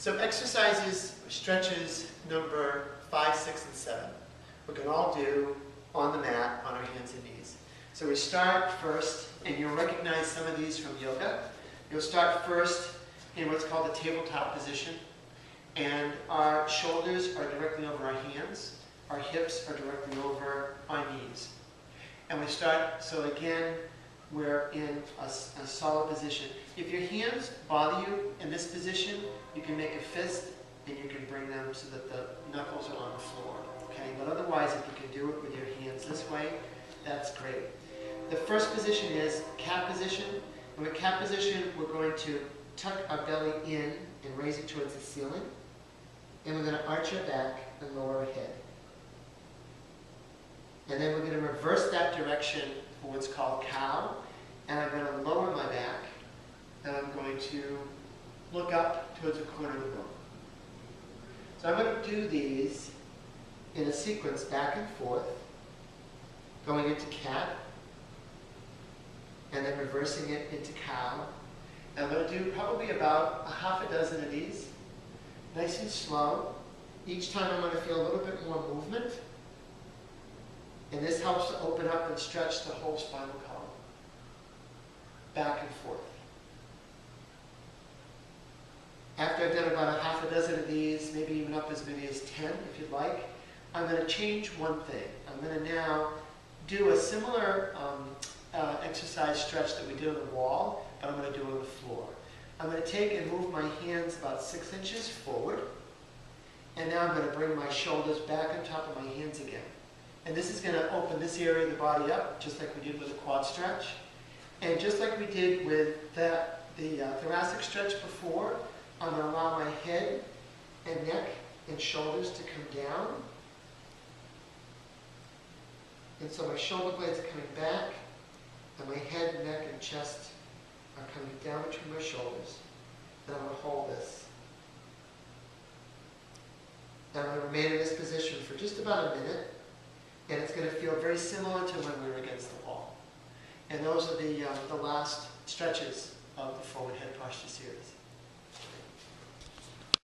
So exercises, stretches number 5, 6, and 7, we can all do on the mat on our hands and knees. So we start first, and you'll recognize some of these from yoga. You'll start first in what's called the tabletop position, and our shoulders are directly over our hands, our hips are directly over our knees. And we start, so again, we're in a solid position. If your hands bother you in this position, you can make a fist and you can bring them so that the knuckles are on the floor. Okay, but otherwise, if you can do it with your hands this way, that's great. The first position is cat position. And with cat position, we're going to tuck our belly in and raise it towards the ceiling. And we're going to arch our back and lower our head. And then we're going to reverse that direction for what's called cow. And I'm going to lower my back. And I'm going to look up towards the corner of the room. So I'm going to do these in a sequence back and forth, going into cat, and then reversing it into cow. And I'm going to do probably about a half a dozen of these, nice and slow. Each time I'm going to feel a little bit more movement. And this helps to open up and stretch the whole spinal column. Back and forth. After I've done about a half a dozen of these, maybe even up as many as 10 if you'd like, I'm going to change one thing. I'm going to now do a similar exercise stretch that we did on the wall, but I'm going to do it on the floor. I'm going to take and move my hands about 6 inches forward, and now I'm going to bring my shoulders back on top of my hands again. And this is going to open this area of the body up, just like we did with the quad stretch. And just like we did with the thoracic stretch before, I'm going to allow my head and neck and shoulders to come down. And so my shoulder blades are coming back, and my head, neck, and chest are coming down between my shoulders. And I'm going to hold this. And I'm going to remain in this position for just about a minute. And it's going to feel very similar to when we were against the wall. And those are the last stretches of the forward head posture series.